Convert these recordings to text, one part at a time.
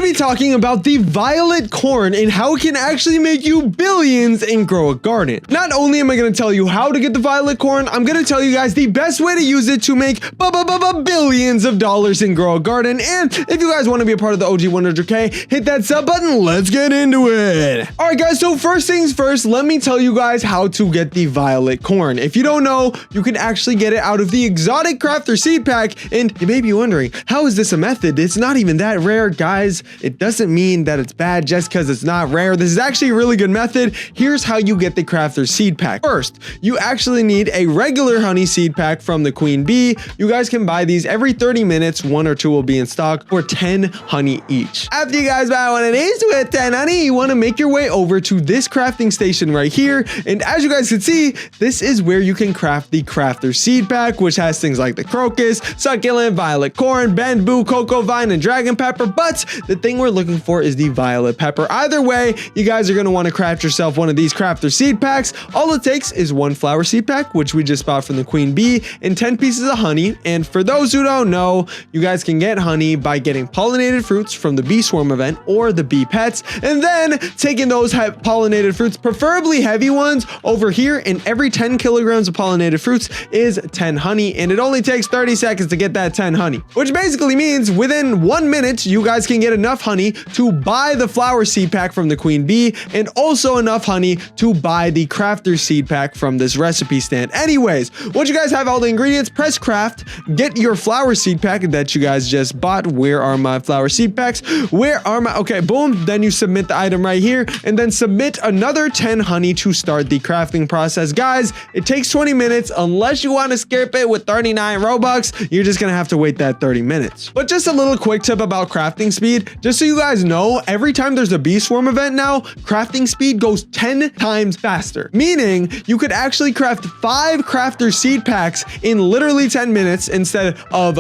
be talking about the violet corn and how it can actually make you billions and grow a garden. Not only am I going to tell you how to get the violet corn, I'm going to tell you guys the best way to use it to make billions of dollars and grow a garden. And if you guys want to be a part of the OG 100K, hit that sub button. Let's get into it. All right, guys. So first things first, let me tell you guys how to get the violet corn. If you don't know, you can actually get it out of the exotic crafter seed pack. And you may be wondering, how is this a method? It's not even that rare, guys. It doesn't mean that it's bad just because it's not rare. This is actually a really good method. Here's how you get the crafter seed pack. First, you actually need a regular honey seed pack from the queen bee. You guys can buy these every 30 minutes. 1 or 2 will be in stock for 10 honey each. After you guys buy one of these with 10 honey, you want to make your way over to this crafting station right here. And as you guys can see, this is where you can craft the crafter seed pack, which has things like the crocus, succulent, violet corn, bamboo, cocoa vine, and dragon pepper. But the thing we're looking for is the violet pepper. Either way, you guys are going to want to craft yourself one of these crafter seed packs. All it takes is 1 flower seed pack, which we just bought from the queen bee, and 10 pieces of honey. And for those who don't know, you guys can get honey by getting pollinated fruits from the bee swarm event or the bee pets, and then taking those pollinated fruits, preferably heavy ones, over here, and every 10 kilograms of pollinated fruits is 10 honey, and it only takes 30 seconds to get that 10 honey, which basically means within 1 minute, you guys can get enough honey to buy the flower seed pack from the queen bee, and also enough honey to buy the crafter seed pack from this recipe stand. Anyways, once you guys have all the ingredients, press craft, get your flower seed pack that you guys just bought. Where are my flower seed packs? Where are my, okay, boom. Then you submit the item right here, and then submit another 10 honey to start the crafting process. Guys, it takes 20 minutes. Unless you want to skip it with 39 Robux, you're just gonna have to wait that 30 minutes. But just a little quick tip about crafting speed, just so you guys know, every time there's a bee swarm event now, crafting speed goes 10 times faster, meaning you could actually craft 5 crafter seed packs in literally 10 minutes instead of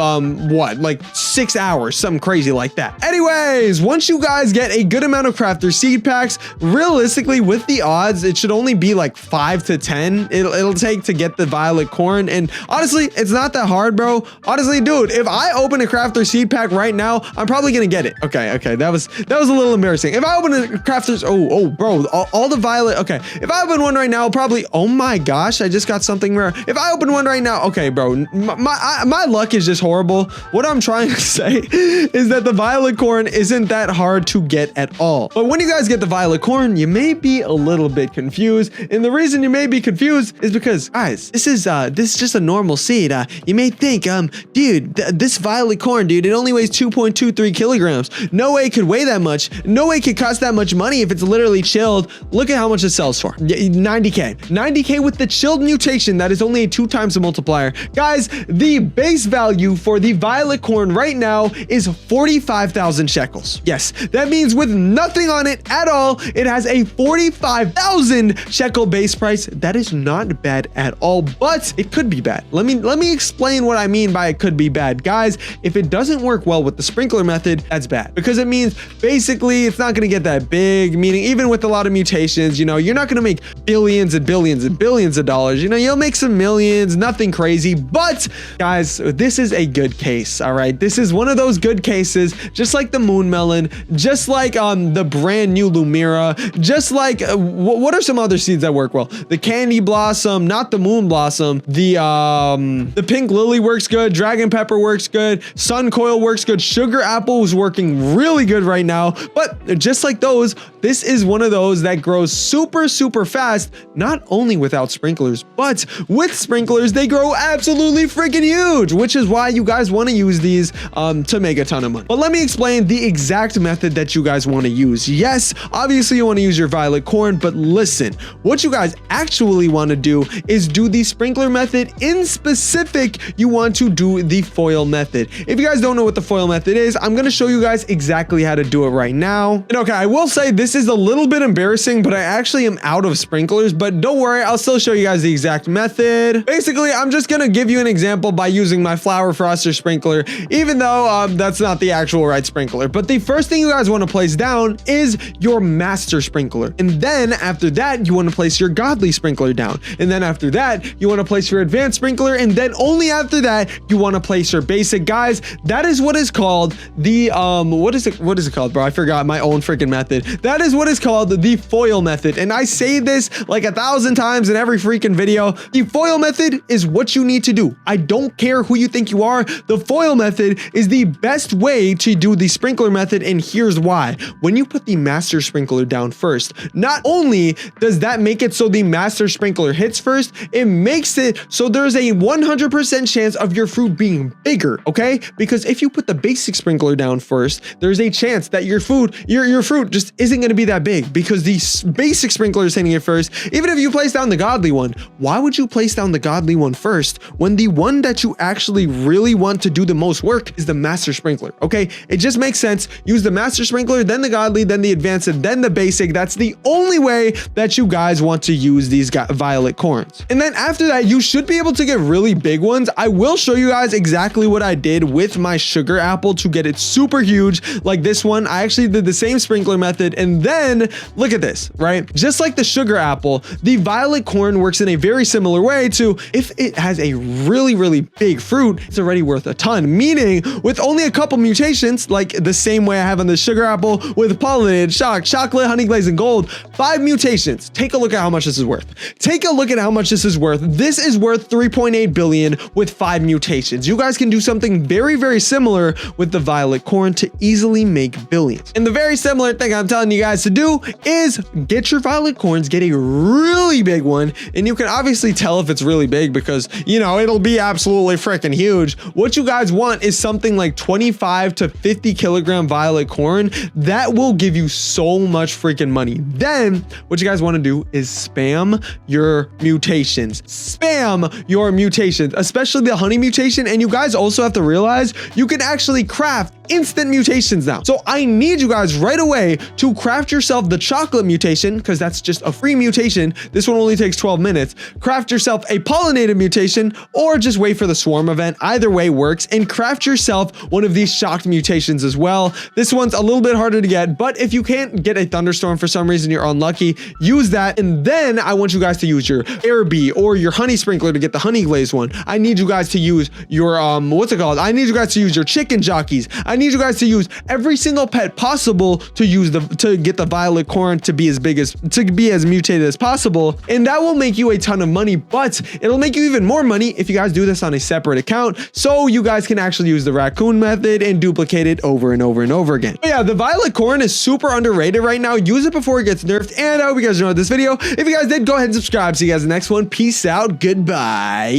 what, like 6 hours, something crazy like that. Anyways, once you guys get a good amount of crafter seed packs, realistically with the odds, it should only be like 5 to 10 it'll take to get the violet corn. And honestly, it's not that hard, bro. Honestly, dude, if I open a crafter seed pack right now, I'm probably gonna get it. Okay, that was a little embarrassing. If I open a crafter's, bro, all the violet, okay, if I open one right now, probably, oh my gosh, I just got something rare. If I open one right now, okay, bro, my luck is just horrible. What I'm trying to say is that the violet corn isn't that hard to get at all. But when you guys get the violet corn, you may be a little bit confused. And the reason you may be confused is because, guys, this is just a normal seed. You may think, dude, this violet corn, dude, it only weighs 2.23 kilograms. No way it could weigh that much. No way it could cost that much money if it's literally chilled. Look at how much it sells for. 90K. 90K with the chilled mutation. That is only a 2 times the multiplier. Guys, the base value for the violet corn right now is 45,000 shekels. Yes, that means with nothing on it at all, it has a 45,000 shekel base price. That is not bad at all, but it could be bad. Let me explain what I mean by it could be bad. Guys, if it doesn't work well with the sprinkler method, that's bad, because it means basically it's not going to get that big, meaning even with a lot of mutations, you know, you're not going to make billions and billions and billions of dollars. You know, you'll make some millions, nothing crazy. But guys, this is a good case. All right, this is one of those good cases, just like the moon melon, just like the brand new Lumira, just like what are some other seeds that work well? The candy blossom, not the moon blossom. The pink lily works good. Dragon pepper works good. Sun coil works good. Sugar apple is working really good right now. But just like those, this is one of those that grows super fast, not only without sprinklers, but with sprinklers, they grow absolutely freaking huge, which is why you guys want to use these to make a ton of money. But let me explain the exact method that you guys want to use. Yes, obviously you want to use your violet corn, but listen, what you guys actually want to do is do the sprinkler method. In specific, you want to do the foil method. If you guys don't know what the foil method is, I'm going to show you guys exactly how to do it right now. now. And okay, I will say this is a little bit embarrassing, but I actually am out of sprinklers, but don't worry, I'll still show you guys the exact method. Basically, I'm just gonna give you an example by using my flower froster sprinkler, even though that's not the actual right sprinkler. But the first thing you guys want to place down is your master sprinkler. And then after that, you want to place your godly sprinkler down. And then after that, you want to place your advanced sprinkler. And then only after that, you want to place your basic. Guys, that is what is called the, what is it called, bro? I forgot my own freaking method. That is what is called the foil method. And I say this like 1,000 times in every freaking video. The foil method is what you need to do. I don't care who you think you are. The foil method is the best way to do the sprinkler method. And here's why. When you put the master sprinkler down first, not only does that make it so the master sprinkler hits first, it makes it so there's a 100% chance of your fruit being bigger, okay? Because if you put the basic sprinkler down first, there's a chance that your fruit just isn't going to be that big because the basic sprinkler is hitting it first. Even if you place down the godly one, why would you place down the godly one first when the one that you actually really want to do the most work is the master sprinkler, okay? It just makes sense. Use the master sprinkler, then the godly, then the advanced, and then the basic. That's the only way that you guys want to use these violet corns. And then after that, you should be able to get really big ones. I will show you guys exactly what I did with my sugar apple to get it super huge like this one. I actually did the same sprinkler method, and then look at this, right? Just like the sugar apple, the violet corn works in a very similar way to if it has a really big fruit, it's already worth a ton, meaning with only a couple mutations, like the same way I have on the sugar apple with pollinated, shock, chocolate, honey glaze, and gold, 5 mutations. Take a look at how much this is worth. Take a look at how much this is worth. This is worth 3.8 billion with 5 mutations. You guys can do something very similar with the violet corn to easily make billions. And the very similar thing I'm telling you guys to do is get your violet corns, get a really big one, and you can obviously tell if it's really big because, you know, it'll be absolutely freaking huge. What you guys want is something like 25 to 50 kilogram violet corn. That will give you so much freaking money. Then what you guys want to do is spam your mutations. Spam your mutations, especially the honey mutation. And you guys also have to realize you can actually craft instant mutations now. So I need you guys right away to craft yourself the chocolate mutation because that's just a free mutation. This one only takes 12 minutes. Craft yourself a pollinated mutation or just wait for the swarm event. Either way works, and craft yourself one of these shocked mutations as well. This one's a little bit harder to get, but if you can't get a thunderstorm for some reason, you're unlucky, use that. And then I want you guys to use your air bee or your honey sprinkler to get the honey glaze one. I need you guys to use your what's it called? I need you guys to use your chicken jockeys. I need you guys to use every single pet possible to get the violet corn to be as mutated as possible. And that will make you a ton of money, but it'll make you even more money if you guys do this on a separate account. So you guys can actually use the raccoon method and duplicate it over and over again. But yeah, the violet corn is super underrated right now. Use it before it gets nerfed. And I hope you guys enjoyed this video. If you guys did, go ahead and subscribe. See you guys in the next one. Peace out. Goodbye.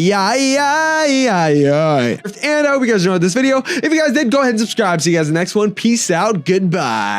And I hope you guys enjoyed this video. If you guys did, go ahead and subscribe. See you guys in the next one. Peace out. Goodbye.